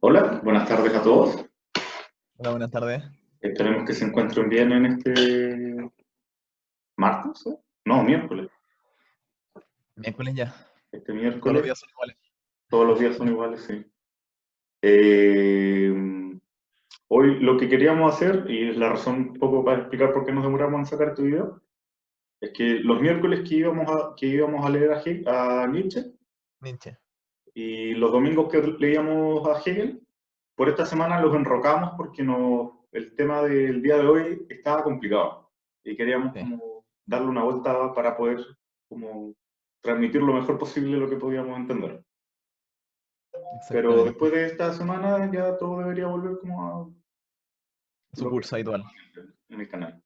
Hola, buenas tardes a todos. Hola, buenas tardes. Esperemos que se encuentren bien en este martes, ¿eh? No, miércoles. Miércoles ya. Este Todos los miércoles, días son iguales. todos los días son iguales, sí. Eh, Hoy lo que queríamos hacer, y es la razón un poco para explicar por qué nos demoramos en sacar este video, es que los miércoles que íbamos a leer a Nietzsche Nietzsche. y los domingos que leíamos a Hegel, por esta semana los enrocamos porque el tema del día de hoy estaba complicado y queríamos Sí, como darle una vuelta para poder como transmitir lo mejor posible lo que podíamos entender. Pero exactamente. después de esta semana ya todo debería volver como a Su lo que curso está habitual. en el canal.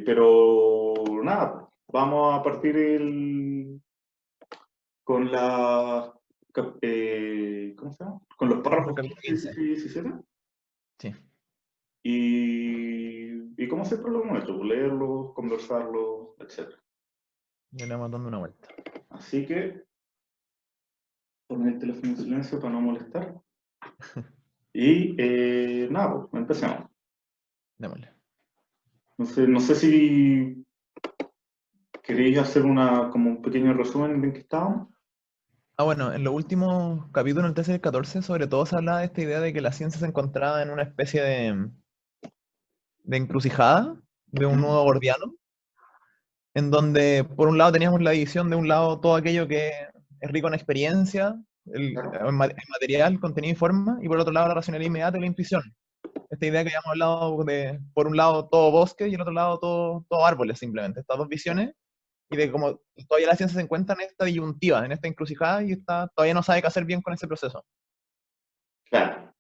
Pero nada, vamos a partir con ¿cómo se llama? Con los Vamos por párrafos capítulo 15, 15. 16 y 17. Sí, Y como siempre lo hemos hecho, pues, leerlos, conversarlos, etc. ya le vamos dando una vuelta. Así que poner el teléfono en silencio para no molestar. Y nada, pues empecemos. Démosle. No sé si queréis hacer como un pequeño resumen de en qué estábamos. Bueno, en los últimos capítulos, el 13 y el 14, sobre todo se hablaba de esta idea de que la ciencia se encontraba en una especie de encrucijada, de un ¿Mm? nudo gordiano, en donde por un lado teníamos la división de un lado todo aquello que es rico en experiencia, Claro. en material, contenido y forma, y por otro lado la racionalidad inmediata y la intuición. Esta idea que habíamos hablado de, por un lado, todo bosque y el otro lado, todo árboles, simplemente. Estas dos visiones, y de cómo todavía la ciencia se encuentra en esta disyuntiva, en esta encrucijada, y todavía no sabe qué hacer bien con ese proceso. Claro.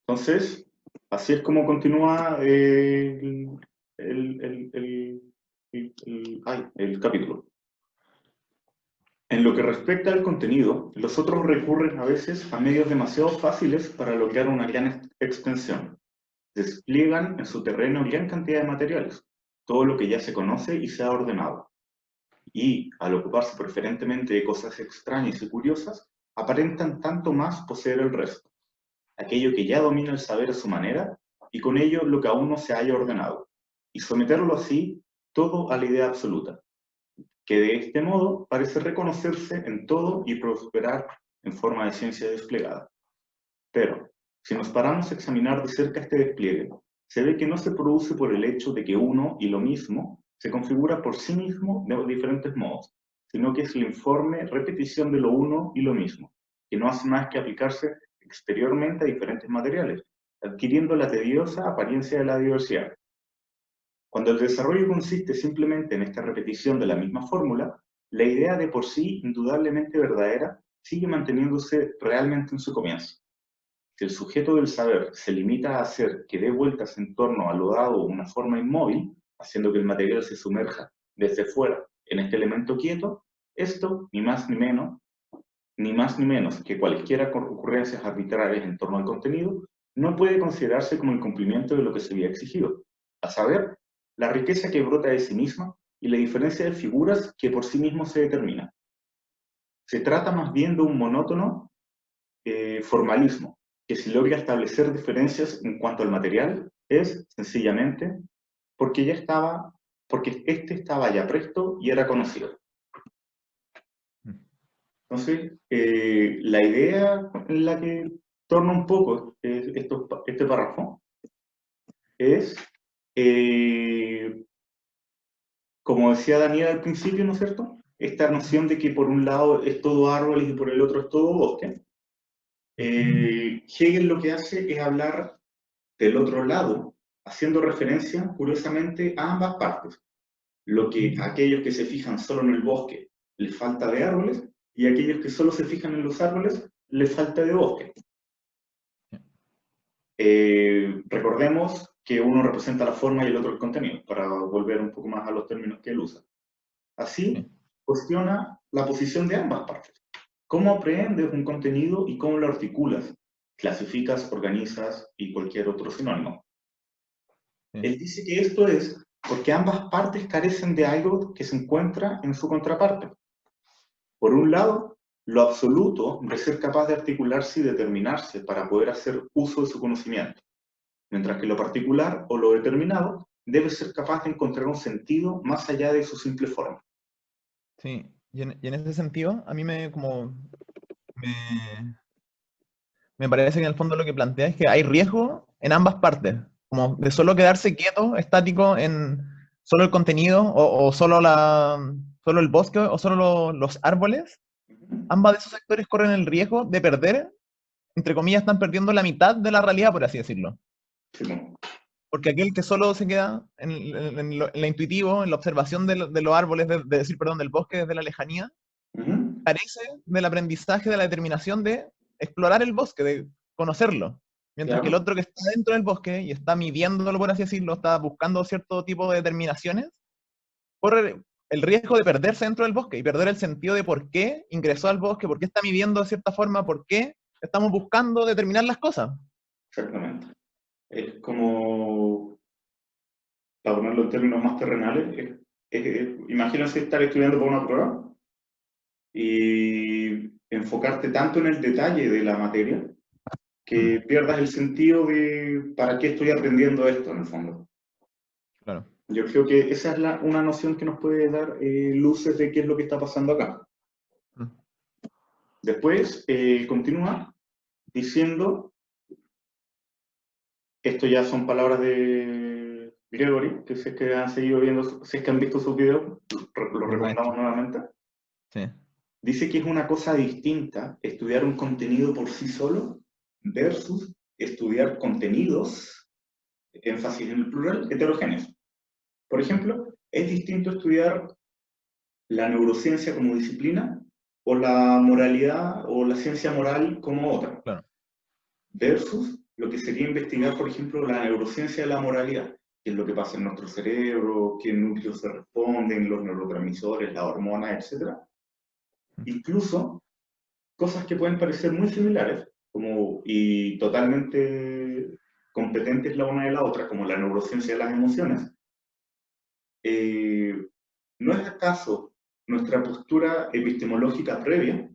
Entonces, así es como continúa el, el- el- el capítulo. En lo que respecta al contenido, los otros recurren a veces a medios demasiado fáciles para lograr una gran extensión. Despliegan en su terreno gran cantidad de materiales, todo lo que ya se conoce y se ha ordenado. Y, al ocuparse preferentemente de cosas extrañas y curiosas, aparentan tanto más poseer el resto, aquello que ya domina el saber a su manera, y con ello lo que aún no se haya ordenado, y someterlo así todo a la idea absoluta, que de este modo parece reconocerse en todo y prosperar en forma de ciencia desplegada. Pero, si nos paramos a examinar de cerca este despliegue, se ve que no se produce por el hecho de que uno y lo mismo se configura por sí mismo de diferentes modos, sino que es la informe repetición de lo uno y lo mismo, que no hace más que aplicarse exteriormente a diferentes materiales, adquiriendo la tediosa apariencia de la diversidad. Cuando el desarrollo consiste simplemente en esta repetición de la misma fórmula, la idea de por sí indudablemente verdadera sigue manteniéndose realmente en su comienzo. Si el sujeto del saber se limita a hacer que dé vueltas en torno a lo dado una forma inmóvil, haciendo que el material se sumerja desde fuera en este elemento quieto, esto, ni más ni menos que cualquiera con ocurrencias arbitrarias en torno al contenido, no puede considerarse como el cumplimiento de lo que se había exigido, a saber, la riqueza que brota de sí misma y la diferencia de figuras que por sí mismo se determina. Se trata más bien de un monótono formalismo, que si logra establecer diferencias en cuanto al material, es sencillamente porque este estaba ya presto y era conocido. Entonces, la idea en la que torna un poco este párrafo es, eh, como decía Daniel al principio, ¿no es cierto? Esta noción de que por un lado es todo árboles y por el otro es todo bosque. Hegel lo que hace es hablar del otro lado, haciendo referencia, curiosamente, a ambas partes. Lo que a aquellos que se fijan solo en el bosque les falta de árboles, y a aquellos que solo se fijan en los árboles les falta de bosque. Recordemos que uno representa la forma y el otro el contenido, para volver un poco más a los términos que él usa. Así, Sí. cuestiona la posición de ambas partes. ¿Cómo aprehendes un contenido y cómo lo articulas? Clasificas, organizas y cualquier otro sinónimo. Sí. Él dice que esto es porque ambas partes carecen de algo que se encuentra en su contraparte. Por un lado, lo absoluto de ser capaz de articularse y determinarse para poder hacer uso de su conocimiento, mientras que lo particular o lo determinado debe ser capaz de encontrar un sentido más allá de su simple forma. Sí, y en ese sentido, a mí me parece que en el fondo lo que plantea es que hay riesgo en ambas partes, como de solo quedarse quieto, estático en solo el contenido o solo el bosque o solo los árboles. Ambas de esos sectores corren el riesgo de perder, entre comillas, están perdiendo la mitad de la realidad, por así decirlo. Sí, ¿no? Porque aquel que solo se queda en lo intuitivo, en la observación de los árboles, perdón, del bosque desde la lejanía, Ujú. carece del aprendizaje, de la determinación de explorar el bosque, de conocerlo. Mientras que el Claro, otro que está dentro del bosque y está midiéndolo, por así decirlo, está buscando cierto tipo de determinaciones, corre el riesgo de perderse dentro del bosque y perder el sentido de por qué ingresó al bosque, por qué está midiendo de cierta forma, por qué estamos buscando determinar las cosas. exactamente. Es como, para ponerlo en términos más terrenales, imagínense estar estudiando para una prueba y enfocarte tanto en el detalle de la materia que pierdas el sentido de para qué estoy aprendiendo esto en el fondo. Claro. Yo creo que esa es una noción que nos puede dar luces de qué es lo que está pasando acá. Después continúa diciendo, esto ya son palabras de Gregory, que si es que han seguido viendo, si es que han visto sus videos, lo El recomendamos maestro. nuevamente. Sí. Dice que es una cosa distinta estudiar un contenido por sí solo versus estudiar contenidos, énfasis en el plural, heterogéneos. Por ejemplo, es distinto estudiar la neurociencia como disciplina o la moralidad o la ciencia moral como otra, Claro. versus lo que sería investigar, por ejemplo, la neurociencia de la moralidad, qué es lo que pasa en nuestro cerebro, qué núcleos se responden, los neurotransmisores, las hormonas, etc. Incluso cosas que pueden parecer muy similares y totalmente competentes la una de la otra, como la neurociencia de las emociones, ¿no es acaso nuestra postura epistemológica previa,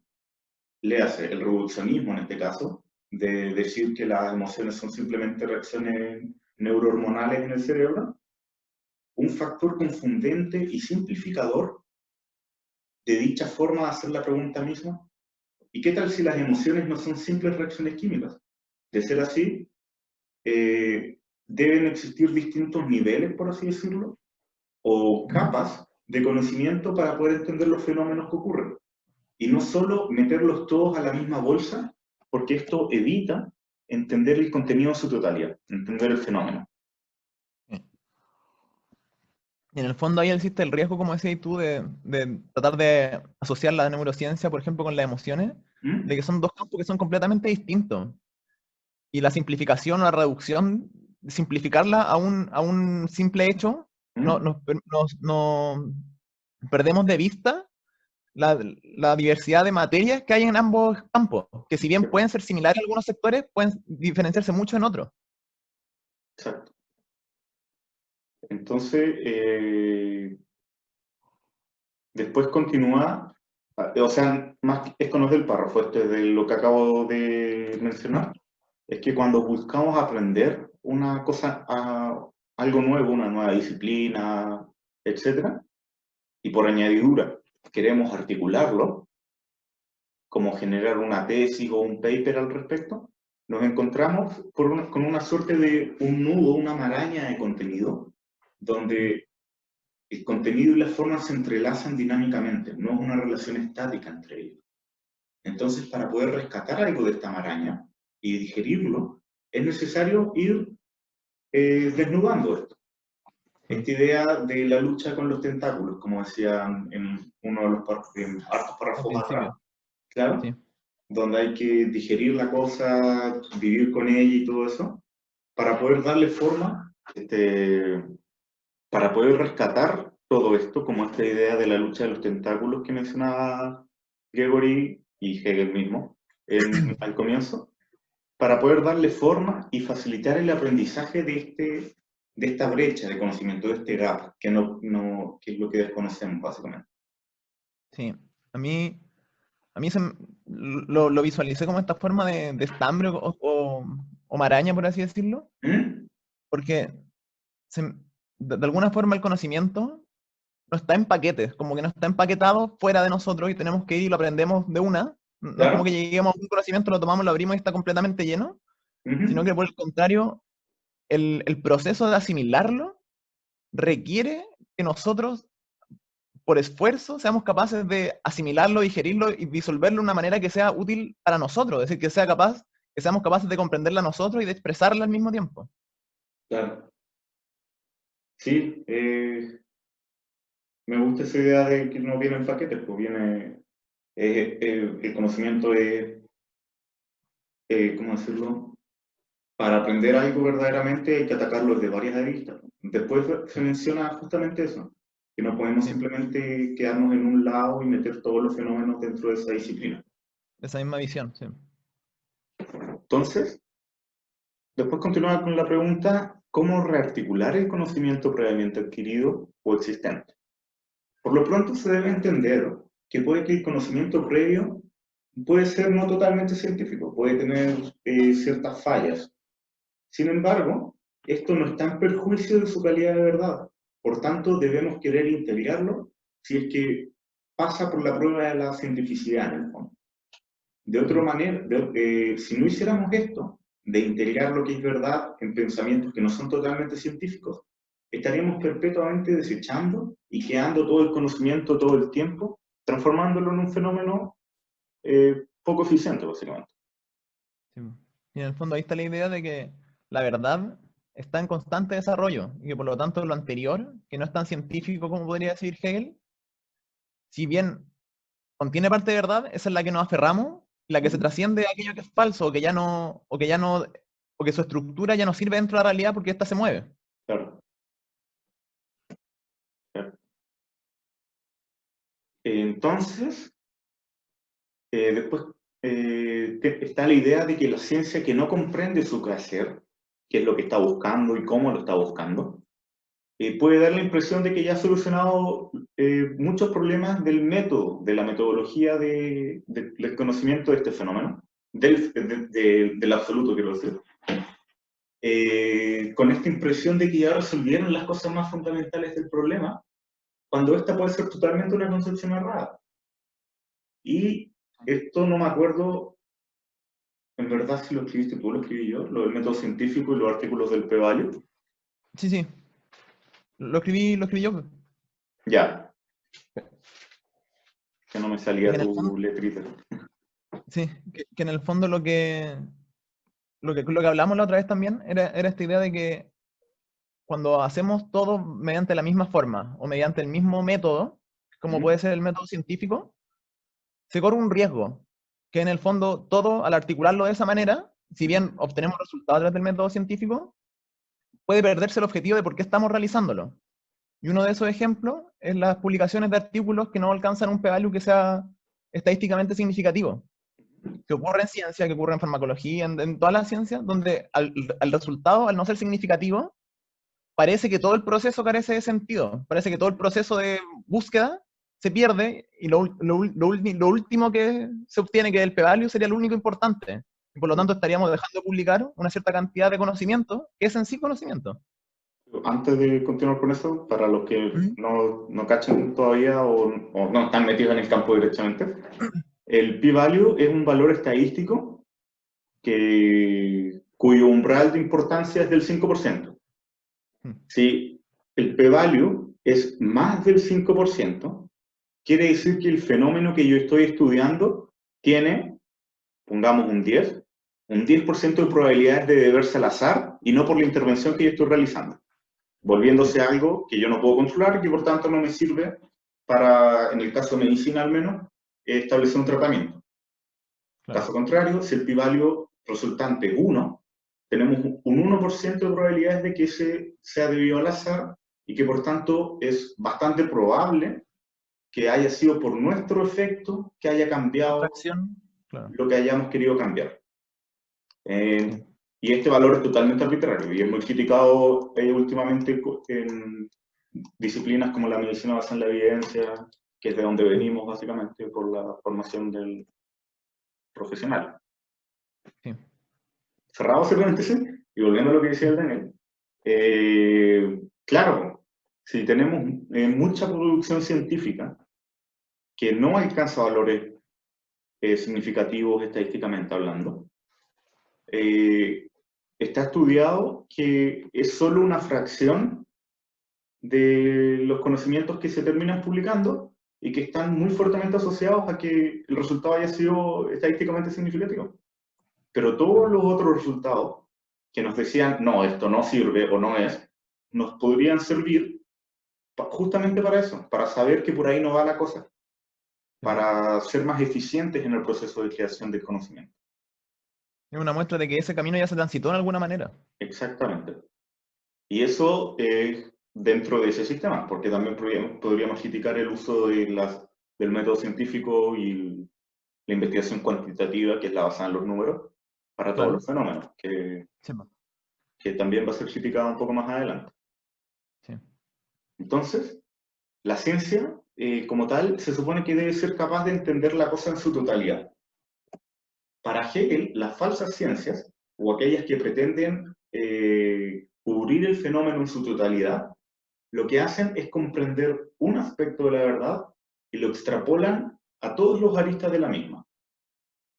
léase el reduccionismo en este caso, de decir que las emociones son simplemente reacciones neurohormonales en el cerebro, un factor confundente y simplificador de dicha forma de hacer la pregunta misma? ¿Y qué tal si las emociones no son simples reacciones químicas? De ser así, deben existir distintos niveles, por así decirlo, o capas de conocimiento para poder entender los fenómenos que ocurren. Y no solo meterlos todos a la misma bolsa, porque esto evita entender el contenido en su totalidad, entender el fenómeno. Sí. Y en el fondo ahí existe el riesgo, como decías tú, de tratar de asociar la neurociencia, por ejemplo, con las emociones, ¿Mm? de que son dos campos que son completamente distintos. Y la simplificación o la reducción, simplificarla a un simple hecho, no, ¿Mm? no perdemos de vista la diversidad de materias que hay en ambos campos, que si Sí, bien pueden ser similares en algunos sectores, pueden diferenciarse mucho en otros. exacto. Entonces, después continúa, o sea, más esto no es del párrafo, esto es de lo que acabo de mencionar, es que cuando buscamos aprender una cosa, algo nuevo, una nueva disciplina, etcétera, y por añadidura queremos articularlo, como generar una tesis o un paper al respecto, nos encontramos con una suerte de un nudo, una maraña de contenido, donde el contenido y las formas se entrelazan dinámicamente, no es una relación estática entre ellos. Entonces, para poder rescatar algo de esta maraña y digerirlo, es necesario ir desnudando esto. Esta idea de la lucha con los tentáculos, como decían en uno de los hartos Al párrafos atrás, principio, claro, sí. donde hay que digerir la cosa, vivir con ella y todo eso, para poder darle forma, para poder rescatar todo esto, como esta idea de la lucha de los tentáculos que mencionaba Gregory y Hegel mismo al comienzo, para poder darle forma y facilitar el aprendizaje de esta brecha de conocimiento, de este gap, que es lo que desconocemos básicamente. Sí, a mí A mí lo visualicé como esta forma de estambre o maraña, por así decirlo, ¿Mm? porque se- de alguna forma el conocimiento no está en paquetes, como que no está empaquetado fuera de nosotros y tenemos que ir y lo aprendemos de una. No es como que ¿Claro? lleguemos a un conocimiento, lo tomamos, lo abrimos y está completamente lleno, sino Ujú. que por el contrario, el proceso de asimilarlo requiere que nosotros, por esfuerzo, seamos capaces de asimilarlo, digerirlo y disolverlo de una manera que sea útil para nosotros, es decir, que seamos capaces de comprenderla nosotros y de expresarla al mismo tiempo. Claro. Sí, me gusta esa idea de que no viene en paquetes, pues viene, el conocimiento es, ¿cómo decirlo? Para aprender algo verdaderamente hay que atacarlo desde varias aristas. Después se menciona justamente eso, que no podemos Sí, simplemente quedarnos en un lado y meter todos los fenómenos dentro de esa disciplina. esa misma visión, sí. Entonces, después continúa con la pregunta, ¿cómo rearticular el conocimiento previamente adquirido o existente? Por lo pronto se debe entender que puede que el conocimiento previo puede ser no totalmente científico, puede tener ciertas fallas. Sin embargo, esto no está en perjuicio de su calidad de verdad. Por tanto, debemos querer integrarlo si es que pasa por la prueba de la cientificidad en el fondo. De otra Mm. manera, si no hiciéramos esto, de integrar lo que es verdad en pensamientos que no son totalmente científicos, estaríamos perpetuamente desechando y quedando todo el conocimiento todo el tiempo, transformándolo en un fenómeno poco eficiente, básicamente. Sí. Y en el fondo ahí está la idea de que la verdad está en constante desarrollo y que por lo tanto lo anterior, que no es tan científico como podría decir Hegel, si bien contiene parte de verdad, esa es la que nos aferramos, la que se trasciende a aquello que es falso o que su estructura ya no sirve dentro de la realidad porque ésta se mueve. Claro, claro. Entonces, después está la idea de que la ciencia que no comprende su quehacer, qué es lo que está buscando y cómo lo está buscando, puede dar la impresión de que ya ha solucionado muchos problemas del método, de la metodología del conocimiento de este fenómeno, del absoluto, quiero decir, con esta impresión de que ya resolvieron las cosas más fundamentales del problema, cuando esta puede ser totalmente una concepción errada. Y esto no me acuerdo, en verdad, si lo escribiste tú, lo escribí yo, lo del método científico y los artículos del P-Value. Sí, sí, lo escribí yo, pues. Ya, que no me Y salía que en el fondo, tu letrita. sí, que en el fondo lo que hablamos la otra vez también era esta idea de que cuando hacemos todo mediante la misma forma o mediante el mismo método, como ¿Mm? puede ser el método científico, se corre un riesgo, que en el fondo todo, al articularlo de esa manera, si ¿Mm? bien obtenemos resultados a través del método científico, puede perderse el objetivo de por qué estamos realizándolo. Y uno de esos ejemplos es las publicaciones de artículos que no alcanzan un p-value que sea estadísticamente significativo, que ocurre en ciencia, que ocurre en farmacología, en todas las ciencias, donde al resultado, al no ser significativo, parece que todo el proceso carece de sentido, parece que todo el proceso de búsqueda se pierde y lo último que se obtiene, que es el p-value, sería lo único importante. Y por lo tanto estaríamos dejando de publicar una cierta cantidad de conocimiento, que es en sí conocimiento. Antes de continuar con eso, para los que ¿Mm? no cachan todavía o no están metidos en el campo directamente, el p-value es un valor estadístico cuyo umbral de importancia es del 5%. ¿Mm? Si el p-value es más del 5%, quiere decir que el fenómeno que yo estoy estudiando tiene, pongamos un 10% de probabilidades de deberse al azar y no por la intervención que yo estoy realizando, Sí, volviéndose algo que yo no puedo controlar y que por tanto no me sirve para, en el caso de medicina al menos, establecer un tratamiento. claro. Caso contrario, si el p-value resultante es 1, tenemos un 1% de probabilidades de que ese sea debido al azar y que por tanto es bastante probable que haya sido por nuestro efecto que haya Nuestra cambiado acción, claro. lo que hayamos querido cambiar. Sí. Y este valor es totalmente arbitrario y es muy criticado últimamente en disciplinas como la medicina basada en la evidencia que es de donde venimos básicamente por la formación del profesional. Sí. Cerrado ese paréntesis, y volviendo a lo que decía el Daniel, claro, si tenemos mucha producción científica que no alcanza valores significativos estadísticamente hablando, está estudiado que es solo una fracción de los conocimientos que se terminan publicando y que están muy fuertemente asociados a que el resultado haya sido estadísticamente significativo. Pero todos los otros resultados que nos decían, no, esto no sirve o no es, nos podrían servir justamente para eso, para saber que por ahí no va la cosa, para ser más eficientes en el proceso de creación del conocimiento. Es una muestra de que ese camino ya se transitó en alguna manera. Exactamente. Y eso es dentro de ese sistema, porque también podríamos criticar el uso del método científico y la investigación cuantitativa, que es la basada en los números, para todos los fenómenos, que también va a ser criticado un poco más adelante. Sí. Entonces, la ciencia, como tal, se supone que debe ser capaz de entender la cosa en su totalidad. Para Hegel, las falsas ciencias, o aquellas que pretenden cubrir el fenómeno en su totalidad, lo que hacen es comprender un aspecto de la verdad y lo extrapolan a todos los aristas de la misma.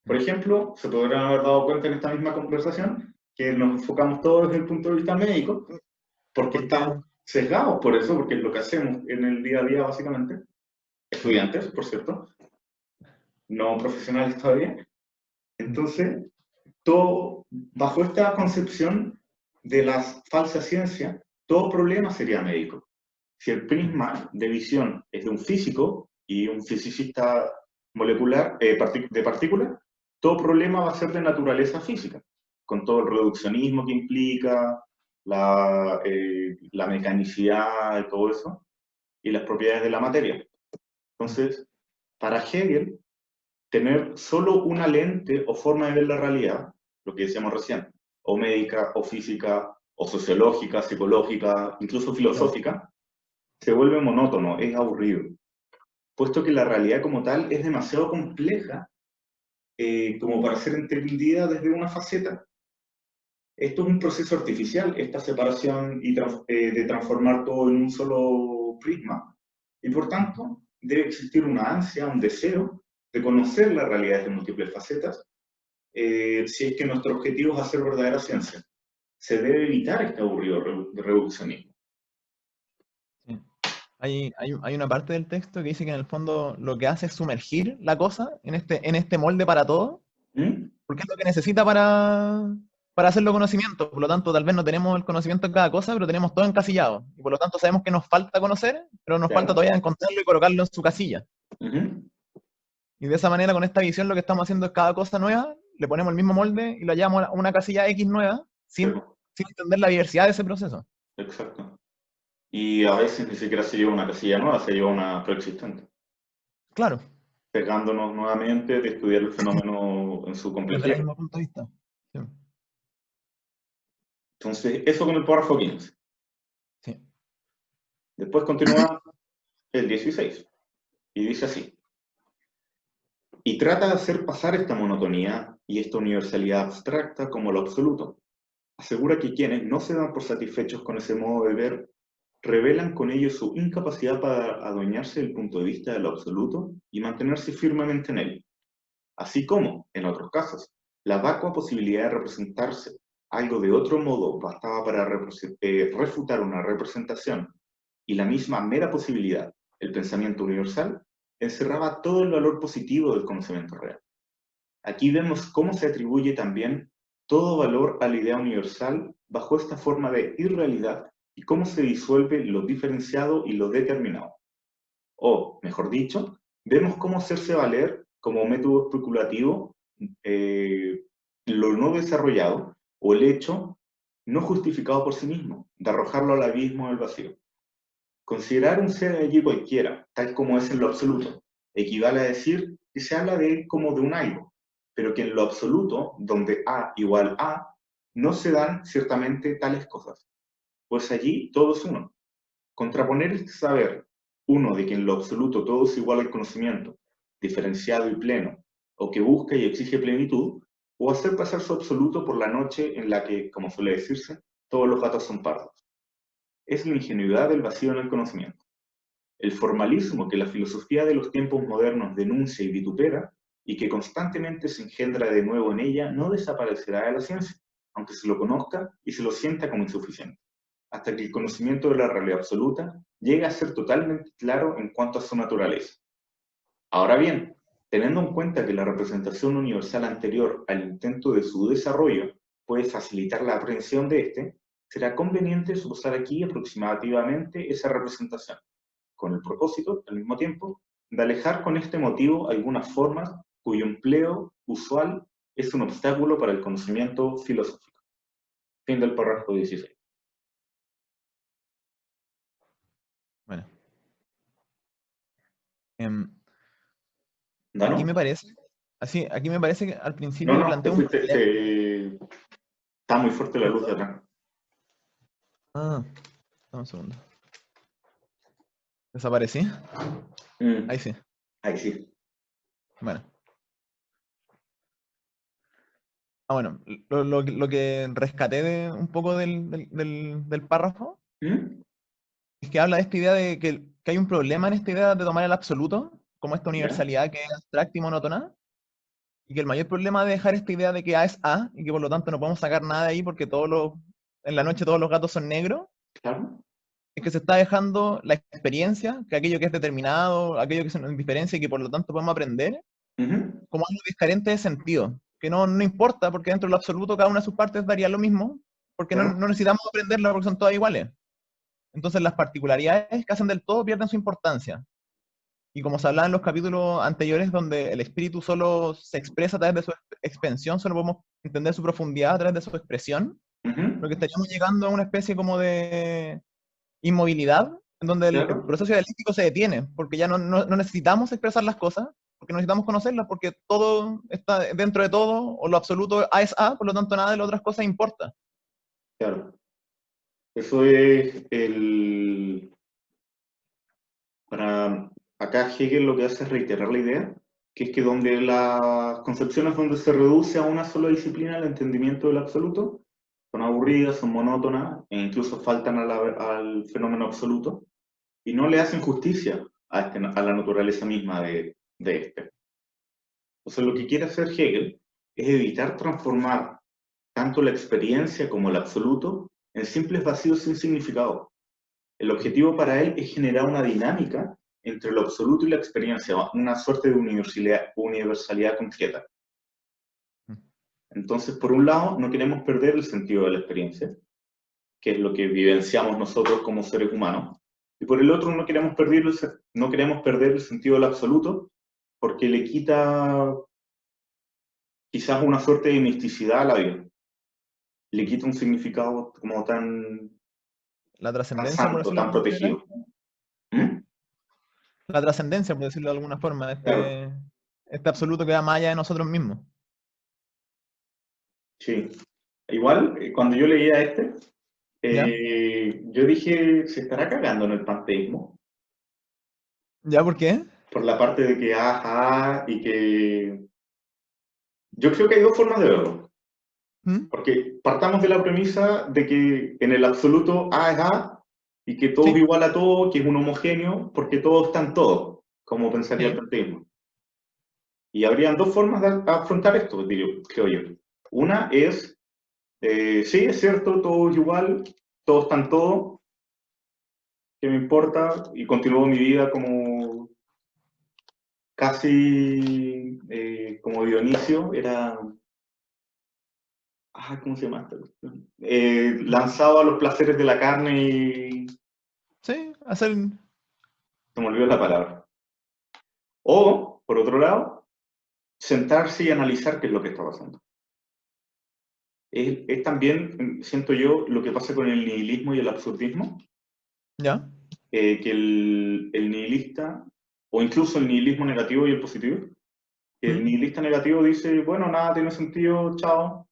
Por ejemplo, se podrán haber dado cuenta en esta misma conversación que nos enfocamos todos desde el punto de vista médico, porque estamos sesgados por eso, porque es lo que hacemos en el día a día básicamente. Estudiantes, por cierto, no profesionales todavía. Entonces, todo, bajo esta concepción de las falsas ciencias, todo problema sería médico. Si el prisma de visión es de un físico y un fisicista molecular de partículas, todo problema va a ser de naturaleza física, con todo el reduccionismo que implica, la mecanicidad y todo eso, y las propiedades de la materia. Entonces, para Hegel, tener solo una lente o forma de ver la realidad, lo que decíamos recién, o médica, o física, o sociológica, psicológica, incluso filosófica, se vuelve monótono, es aburrido, puesto que la realidad como tal es demasiado compleja como para ser entendida desde una faceta. Esto es un proceso artificial, esta separación de transformar todo en un solo prisma, y por tanto debe existir una ansia, un deseo de conocer la realidad de múltiples facetas, si es que nuestro objetivo es hacer verdadera ciencia. Se debe evitar este aburrido reduccionismo. Sí. Hay una parte del texto que dice que en el fondo lo que hace es sumergir la cosa en este molde para todo, ¿Mm? porque es lo que necesita para hacerlo conocimiento. Por lo tanto, tal vez no tenemos el conocimiento en cada cosa, pero tenemos todo encasillado. Y por lo tanto sabemos que nos falta conocer, pero nos falta Claro. todavía encontrarlo y colocarlo en su casilla. Uh-huh. Y de esa manera, con esta visión, lo que estamos haciendo es cada cosa nueva, le ponemos el mismo molde y lo llevamos a una casilla X nueva, sin entender la diversidad de ese proceso. Exacto. Y a veces ni siquiera se lleva una casilla nueva, se lleva una preexistente. Claro. Pegándonos nuevamente de estudiar el fenómeno en su Desde complejidad. el mismo punto de vista. Sí. Entonces, eso con el párrafo 15. Sí. Después continúa el 16 y dice así. Y trata de hacer pasar esta monotonía y esta universalidad abstracta como lo absoluto. Asegura que quienes no se dan por satisfechos con ese modo de ver revelan con ello su incapacidad para adueñarse del punto de vista de lo absoluto y mantenerse firmemente en él. Así como, en otros casos, la vacua posibilidad de representarse algo de otro modo bastaba para refutar una representación, y la misma mera posibilidad, el pensamiento universal, encerraba todo el valor positivo del conocimiento real. Aquí vemos cómo se atribuye también todo valor a la idea universal bajo esta forma de irrealidad y cómo se disuelve lo diferenciado y lo determinado. O, mejor dicho, vemos cómo hacerse valer como método especulativo lo no desarrollado o el hecho no justificado por sí mismo, de arrojarlo al abismo del vacío. Considerar un ser allí cualquiera, tal como es en lo absoluto, equivale a decir que se habla de él como de un algo, pero que en lo absoluto, donde A igual A, no se dan ciertamente tales cosas, pues allí todo es uno. Contraponer este saber uno de que en lo absoluto todo es igual al conocimiento, diferenciado y pleno, o que busca y exige plenitud, o hacer pasar su absoluto por la noche en la que, como suele decirse, todos los gatos son pardos. Es la ingenuidad del vacío en el conocimiento. El formalismo que la filosofía de los tiempos modernos denuncia y vitupera, y que constantemente se engendra de nuevo en ella, no desaparecerá de la ciencia, aunque se lo conozca y se lo sienta como insuficiente, hasta que el conocimiento de la realidad absoluta llegue a ser totalmente claro en cuanto a su naturaleza. Ahora bien, teniendo en cuenta que la representación universal anterior al intento de su desarrollo puede facilitar la aprehensión de éste, será conveniente esbozar aquí aproximativamente esa representación, con el propósito, al mismo tiempo, de alejar con este motivo algunas formas cuyo empleo usual es un obstáculo para el conocimiento filosófico. Fin del párrafo 16. Bueno. ¿No? Aquí me parece, aquí me parece que al principio No, te plantea un fuiste, problema. está muy fuerte la luz de atrás. Ah, dame un segundo. ¿Desaparecí? Ahí sí. Ahí sí. Bueno. Bueno, lo que rescaté un poco del párrafo ¿Mm? es que habla de esta idea de que hay un problema en esta idea de tomar el absoluto, como esta ¿Ya? universalidad que es abstracta y monótona, y que el mayor problema de dejar esta idea de que A es A, y que por lo tanto no podemos sacar nada de ahí porque en la noche todos los gatos son negros, Claro. es que se está dejando la experiencia, que aquello que es determinado, aquello que es una indiferencia y que por lo tanto podemos aprender, Ujú. como algo que es carente de sentido, que no importa porque dentro de lo absoluto cada una de sus partes daría lo mismo, porque no Claro. necesitamos aprenderla porque son todas iguales. Entonces las particularidades que hacen del todo pierden su importancia. Y como se hablaba en los capítulos anteriores, donde el espíritu solo se expresa a través de su expansión, solo podemos entender su profundidad a través de su expresión, lo Ujú. que estaríamos llegando a una especie como de inmovilidad, en donde el Claro. proceso dialéctico se detiene, porque ya no necesitamos expresar las cosas, porque no necesitamos conocerlas, porque todo está dentro de todo, o lo absoluto A es A, por lo tanto nada de las otras cosas importa. Claro. Eso es el... Para acá Hegel lo que hace es reiterar la idea, que es que donde las concepciones donde se reduce a una sola disciplina el entendimiento del absoluto, son aburridas, son monótonas, e incluso faltan al fenómeno absoluto, y no le hacen justicia a la naturaleza misma de este. Entonces lo que quiere hacer Hegel es evitar transformar tanto la experiencia como el absoluto en simples vacíos sin significado. El objetivo para él es generar una dinámica entre lo absoluto y la experiencia, una suerte de universalidad concreta. Entonces, por un lado, no queremos perder el sentido de la experiencia, que es lo que vivenciamos nosotros como seres humanos, y por el otro no queremos perder el sentido del absoluto, porque le quita quizás una suerte de misticidad a la vida, le quita un significado como La tan trascendencia, por santo, decirlo de tan alguna manera. protegido. ¿Mm? La trascendencia, por decirlo de alguna forma, Claro, este absoluto que va más allá de nosotros mismos. sí. Igual, cuando yo leía ¿Ya? yo dije, ¿se estará cagando en el panteísmo? ¿Ya por qué? Por la parte de que ajá, y que... Yo creo que hay dos formas de verlo. ¿Mm? Porque partamos de la premisa de que en el absoluto A es A, y que todo es Sí, igual a todo, que es un homogéneo, porque todo está en todo, como pensaría el sí. panteísmo. Y habrían dos formas de afrontar esto, creo yo. Una es, sí, es cierto, todo es igual, todo está en todo, ¿qué me importa? Y continúo mi vida como casi como Dionisio, era, ¿cómo se llama esta cuestión? Lanzado a los placeres de la carne y Sí, hacer. se me olvidó la palabra. O, por otro lado, sentarse y analizar qué es lo que está pasando. Es también, siento yo, lo que pasa con el nihilismo y el absurdismo, ¿Ya? que el nihilista, o incluso el nihilismo negativo y el positivo, que el ¿Mm? nihilista negativo dice, bueno, nada tiene sentido, chao.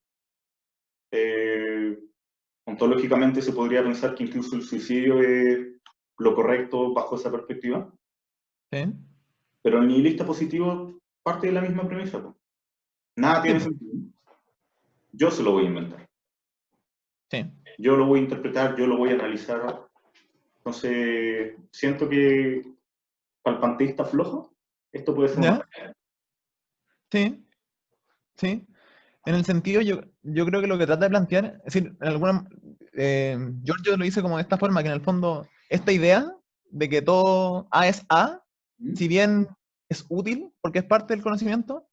Ontológicamente se podría pensar que incluso el suicidio es lo correcto bajo esa perspectiva, Sí, pero el nihilista positivo parte de la misma premisa, po. Nada sí, tiene po, sentido. Yo se lo voy a inventar. sí. Yo lo voy a interpretar, yo lo voy a analizar. Entonces, siento que para el panteísta flojo, esto puede ser una... ¿Ya? Sí, sí. En el sentido, yo creo que lo que trata de plantear, es decir, en alguna, Giorgio lo dice como de esta forma, que en el fondo, esta idea de que todo A es A, ¿Mm? si bien es útil porque es parte del conocimiento,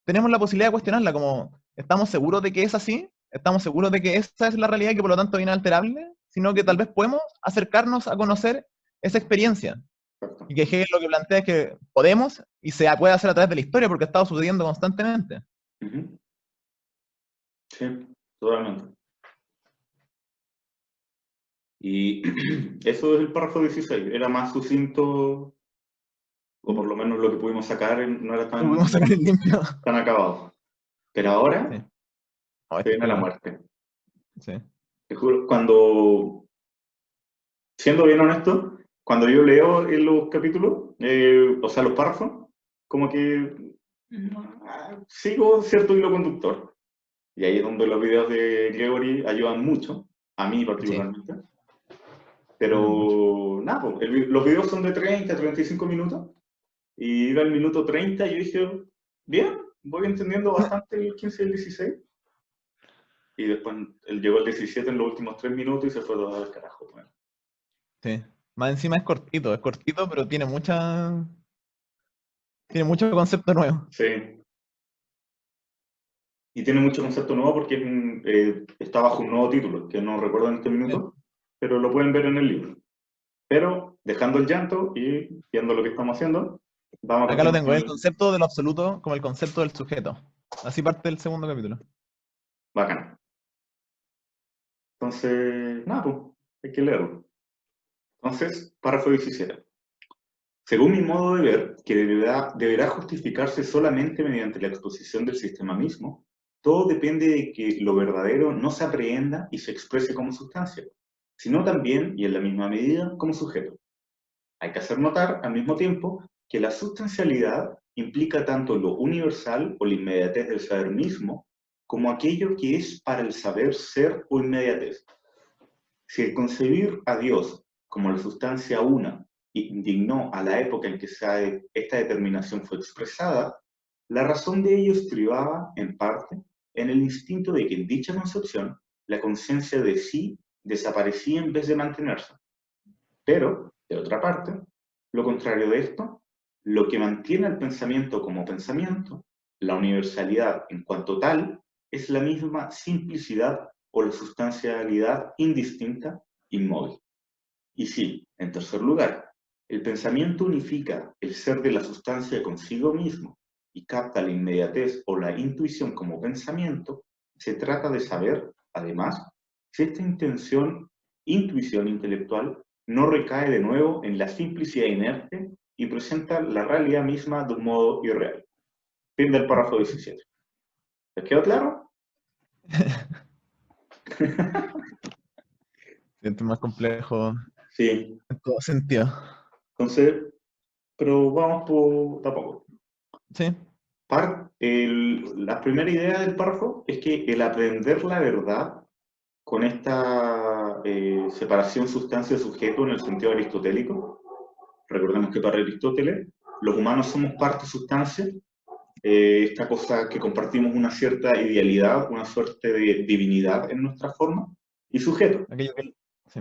tenemos la posibilidad de cuestionarla, como, ¿estamos seguros de que es así? ¿Estamos seguros de que esa es la realidad y que por lo tanto es inalterable? Sino que tal vez podemos acercarnos a conocer esa experiencia. Perfecto. Y que Hegel lo que plantea es que podemos y se puede hacer a través de la historia porque ha estado sucediendo constantemente. Ujú. Sí, totalmente. Y eso es el párrafo 16. Era más sucinto, o por lo menos lo que pudimos sacar no era Lo podemos sacar en limpio. tan acabado. Pero ahora Sí. Oh, se viene la espectacular. muerte. Sí. Te juro, cuando, siendo bien honesto, cuando yo leo en los capítulos, o sea, los párrafos, como que sigo cierto hilo conductor. Y ahí es donde los videos de Gregory ayudan mucho, a mí Sí, particularmente. ayuda mucho. Pero nada, pues, los videos son de 30 a 35 minutos. Y iba al minuto 30 y yo dije, bien, voy entendiendo bastante el 15 y el 16. Y después él llegó al 17 en los últimos 3 minutos y se fue todo al carajo. Bueno. Sí. Más encima es cortito, pero tiene mucho concepto nuevo. Sí. Y tiene mucho concepto nuevo porque está bajo un nuevo título, que no recuerdo en este Sí. minuto, pero lo pueden ver en el libro. Pero dejando el llanto y viendo lo que estamos haciendo, vamos a Acá lo continuar tengo, con el el concepto de lo absoluto como el concepto del sujeto. Así parte el segundo capítulo. bacán. Entonces, nada, pues, hay que leerlo. Entonces, párrafo 17. Según mi modo de ver, que deberá justificarse solamente mediante la exposición del sistema mismo, todo depende de que lo verdadero no se aprehenda y se exprese como sustancia, sino también, y en la misma medida, como sujeto. Hay que hacer notar, al mismo tiempo, que la sustancialidad implica tanto lo universal o la inmediatez del saber mismo, como aquello que es para el saber ser o inmediatez. Si el concebir a Dios como la sustancia una indignó a la época en que esta determinación fue expresada, la razón de ello estribaba, en parte, en el instinto de que en dicha concepción la conciencia de sí desaparecía en vez de mantenerse. Pero, de otra parte, lo contrario de esto, lo que mantiene al pensamiento como pensamiento, la universalidad en cuanto tal, es la misma simplicidad o la sustancialidad indistinta, inmóvil. Y sí, en tercer lugar, el pensamiento unifica el ser de la sustancia consigo mismo y capta la inmediatez o la intuición como pensamiento, se trata de saber, además, si esta intuición intelectual no recae de nuevo en la simplicidad inerte y presenta la realidad misma de un modo irreal. Fin del párrafo 17. ¿Les quedó claro? Siento más complejo Sí. en todo sentido. Entonces, pero vamos por tampoco. Sí, La primera idea del párrafo es que el aprender la verdad con esta separación sustancia-sujeto en el sentido aristotélico, recordemos que para Aristóteles los humanos somos parte sustancia, esta cosa que compartimos una cierta idealidad, una suerte de divinidad en nuestra forma, y sujeto, aquello que... Sí.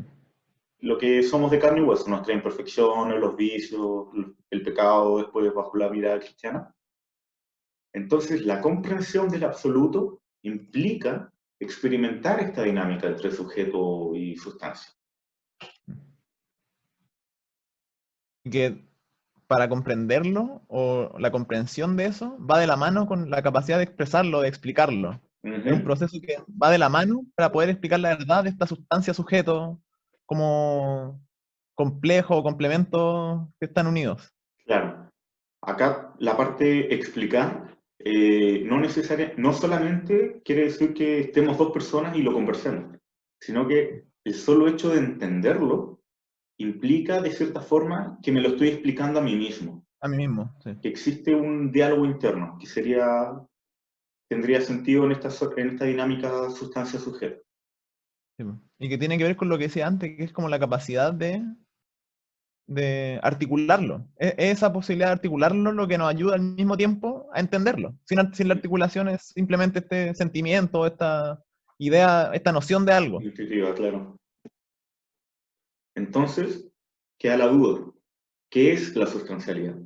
lo que somos de carne y hueso, nuestras imperfecciones, los vicios, el pecado después bajo la mirada cristiana. Entonces, la comprensión del absoluto implica experimentar esta dinámica entre sujeto y sustancia. Y que para comprenderlo, o la comprensión de eso, va de la mano con la capacidad de expresarlo, de explicarlo. Es un Ujú. proceso que va de la mano para poder explicar la verdad de esta sustancia sujeto como complejo o complementos que están unidos. Claro, acá la parte explicar no solamente quiere decir que estemos dos personas y lo conversemos, sino que el solo hecho de entenderlo implica de cierta forma que me lo estoy explicando a mí mismo, A mí mismo, sí. que existe un diálogo interno, que tendría sentido en en esta dinámica sustancia-sujeto. Sí, po. Y que tiene que ver con lo que decía antes, que es como la capacidad de articularlo. Es esa posibilidad de articularlo lo que nos ayuda al mismo tiempo a entenderlo. Sin la articulación es simplemente este sentimiento, esta idea, esta noción de algo. Intuitiva, claro. Entonces, queda la duda. ¿Qué es la sustancialidad?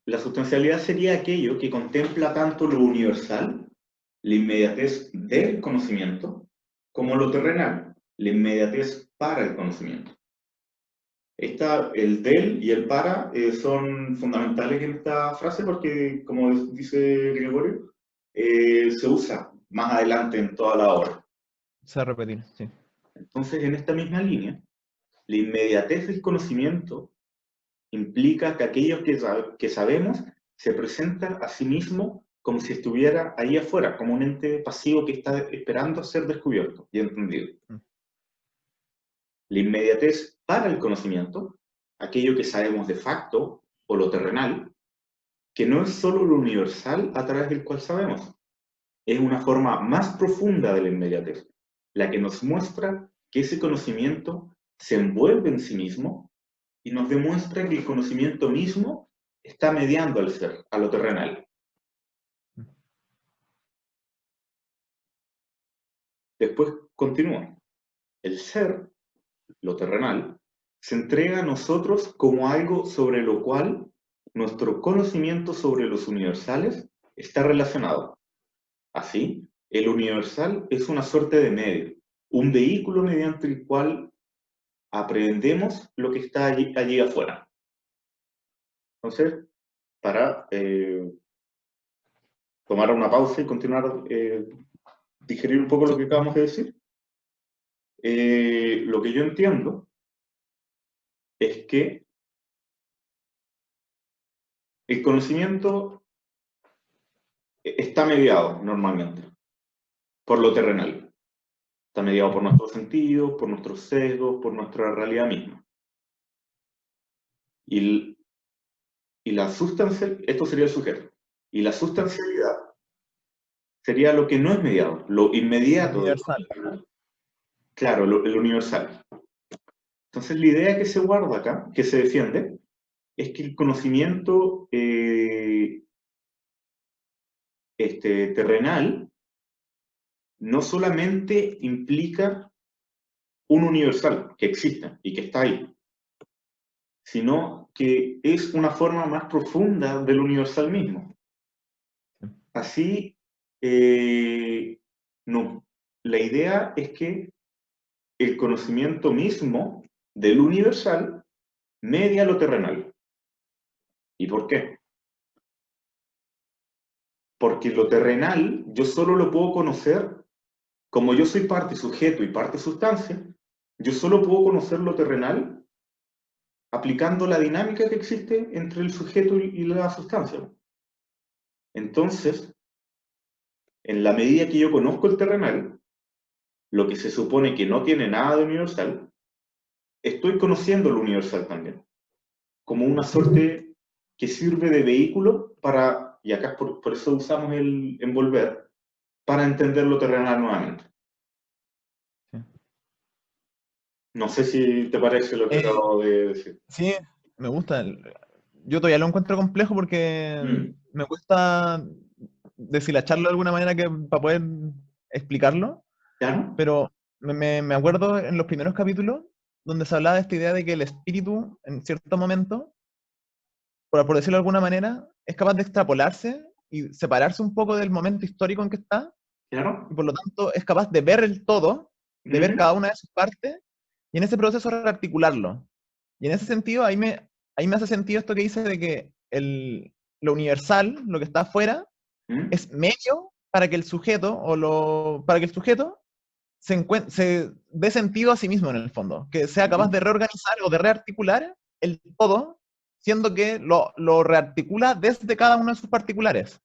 La sustancialidad sería aquello que contempla tanto lo universal, la inmediatez del conocimiento, como lo terrenal, la inmediatez para el conocimiento. El del y el para son fundamentales en esta frase porque, como dice Gregorio, se usa más adelante en toda la obra. Se va a repetir, sí. Entonces, en esta misma línea, la inmediatez del conocimiento implica que aquello que sabemos se presenta a sí mismo como si estuviera ahí afuera, como un ente pasivo que está esperando ser descubierto y entendido. La inmediatez para el conocimiento, aquello que sabemos de facto o lo terrenal, que no es solo lo universal a través del cual sabemos, es una forma más profunda de la inmediatez, la que nos muestra que ese conocimiento se envuelve en sí mismo y nos demuestra que el conocimiento mismo está mediando al ser, a lo terrenal. Después continúa. El ser, lo terrenal, se entrega a nosotros como algo sobre lo cual nuestro conocimiento sobre los universales está relacionado. Así, el universal es una suerte de medio, un vehículo mediante el cual aprendemos lo que está allí afuera. Entonces, para tomar una pausa y continuar, digerir un poco lo que acabamos de decir, lo que yo entiendo es que el conocimiento está mediado normalmente por lo terrenal. Está mediado por nuestros sentidos, por nuestros sesgos, por nuestra realidad misma. Y la sustancia, esto sería el sujeto. Y la sustancialidad sería lo que no es mediado, lo inmediato del Universal. claro, el universal. Entonces la idea que se guarda acá, que se defiende, es que el conocimiento terrenal no solamente implica un universal que existe y que está ahí, sino que es una forma más profunda del universal mismo. Así, no, la idea es que el conocimiento mismo del universal media lo terrenal. ¿Y por qué? Porque lo terrenal yo solo lo puedo conocer, como yo soy parte sujeto y parte sustancia, yo solo puedo conocer lo terrenal aplicando la dinámica que existe entre el sujeto y la sustancia. Entonces, en la medida que yo conozco el terrenal, lo que se supone que no tiene nada de universal, estoy conociendo lo universal también, como una suerte que sirve de vehículo para, y acá por eso usamos el envolver, para entender lo terrenal nuevamente. Sí. No sé si te parece lo que acabo de decir. Sí, me gusta. Yo todavía lo encuentro complejo porque me cuesta deshilacharlo de alguna manera para poder explicarlo, ¿Claro? pero me acuerdo en los primeros capítulos donde se hablaba de esta idea de que el espíritu, en cierto momento, por decirlo de alguna manera, es capaz de extrapolarse y separarse un poco del momento histórico en que está, y ¿Claro? por lo tanto es capaz de ver el todo, de ver cada una de sus partes, y en ese proceso rearticularlo. Y en ese sentido, ahí me hace sentido esto que dice de que lo universal, lo que está afuera, es medio para que el sujeto, para que el sujeto se dé sentido a sí mismo en el fondo, que sea capaz de reorganizar o de rearticular el todo, siendo que lo rearticula desde cada uno de sus particulares,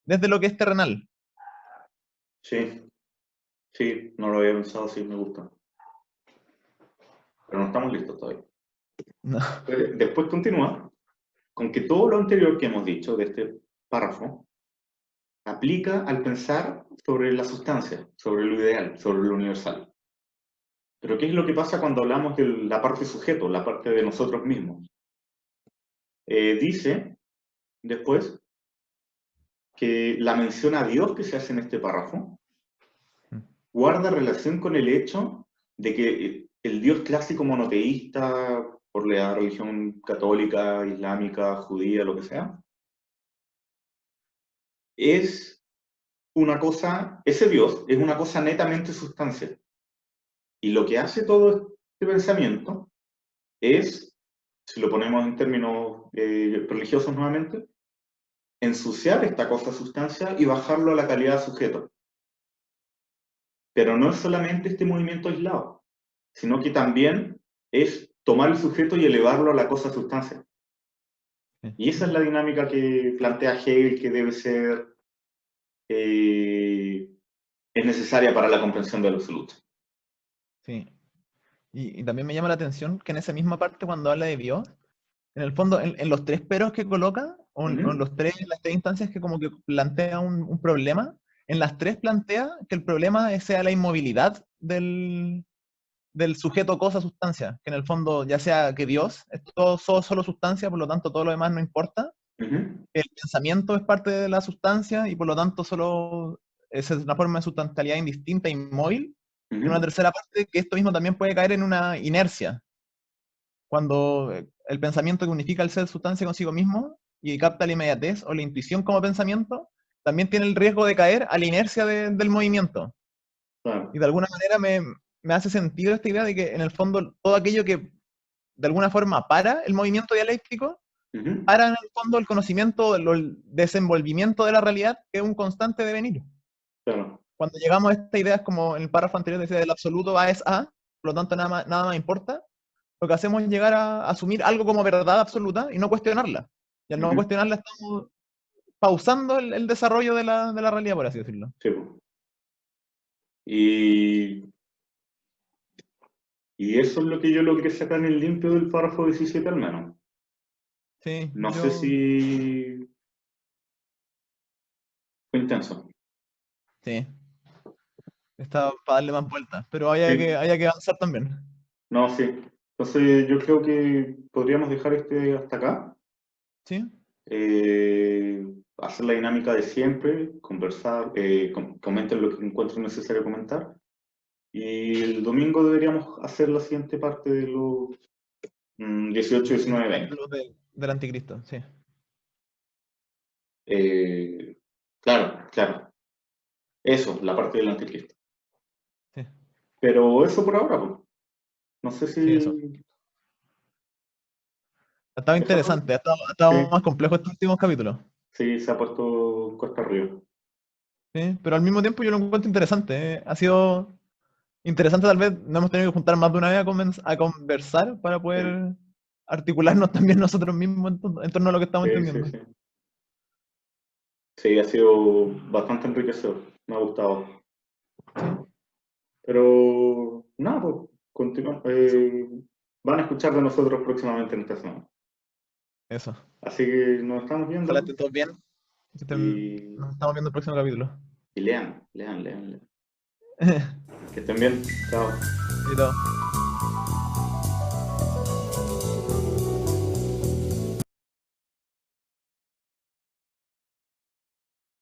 desde lo que es terrenal. Sí, sí, no lo había pensado, sí, me gusta. pero no estamos listos todavía. No. Después continúa con que todo lo anterior que hemos dicho de este párrafo aplica al pensar sobre la sustancia, sobre lo ideal, sobre lo universal. Pero ¿qué es lo que pasa cuando hablamos de la parte sujeto, la parte de nosotros mismos? Dice después que la mención a Dios que se hace en este párrafo guarda relación con el hecho de que el Dios clásico monoteísta, por la religión católica, islámica, judía, lo que sea, es una cosa, ese Dios es una cosa netamente sustancia. Y lo que hace todo este pensamiento es, si lo ponemos en términos religiosos nuevamente, ensuciar esta cosa sustancia y bajarlo a la calidad de sujeto. Pero no es solamente este movimiento aislado, sino que también es tomar el sujeto y elevarlo a la cosa sustancia. Y esa es la dinámica que plantea Hegel que debe ser, es necesaria para la comprensión del absoluto. Sí. Y también me llama la atención que en esa misma parte, cuando habla de Dios, en el fondo, en los tres peros que coloca, o en las tres instancias que como que plantea un problema, en las tres plantea que el problema sea la inmovilidad del sujeto, cosa, sustancia, que en el fondo, ya sea que Dios es todo, solo sustancia, por lo tanto todo lo demás no importa, el pensamiento es parte de la sustancia y por lo tanto solo es una forma de sustancialidad indistinta, inmóvil, y una tercera parte que esto mismo también puede caer en una inercia, cuando el pensamiento que unifica el ser sustancia consigo mismo y capta la inmediatez o la intuición como pensamiento, también tiene el riesgo de caer a la inercia del movimiento. Claro. Y de alguna manera me hace sentido esta idea de que en el fondo todo aquello que de alguna forma para el movimiento dialéctico, para en el fondo el conocimiento, el desenvolvimiento de la realidad, que es un constante devenir. Claro. Cuando llegamos a esta idea, es como en el párrafo anterior decía, del absoluto A es A, por lo tanto nada más importa, lo que hacemos es llegar a asumir algo como verdad absoluta y no cuestionarla. Y al no cuestionarla estamos pausando el desarrollo de la realidad, por así decirlo. Sí, pues. Y eso es lo que yo logré sacar en el limpio del párrafo 17 al menos. Sí, No sé si fue intenso. Sí, está para darle más vueltas, pero Sí. haya que avanzar también. No, sí. Entonces yo creo que podríamos dejar este hasta acá. Sí, Hacer la dinámica de siempre, conversar, comenten lo que encuentren necesario comentar. Y el domingo deberíamos hacer la siguiente parte de los 18, 19, 20. del anticristo, sí. Claro, claro. Eso, la parte del anticristo. Sí, Pero eso por ahora, pues. No sé sí, eso. si... Ha estado Eso fue. interesante, ha estado Sí, más complejo estos últimos capítulos. sí, se ha puesto cuesta arriba. Sí, pero al mismo tiempo yo lo encuentro interesante. Ha sido interesante, tal vez nos hemos tenido que juntar más de una vez a conversar para Sí, poder articularnos también nosotros mismos en torno a lo que estamos sí, sí, entendiendo. sí. Sí, ha sido bastante enriquecedor. Me ha gustado. Sí, Pero nada, pues continúa. Van a escuchar de nosotros próximamente en esta semana. eso. Así que nos estamos Ojalá viendo estén todos bien. y, Nos estamos viendo el próximo capítulo. y lean, lean, lean, lean. Que estén bien. Chao. Y todo.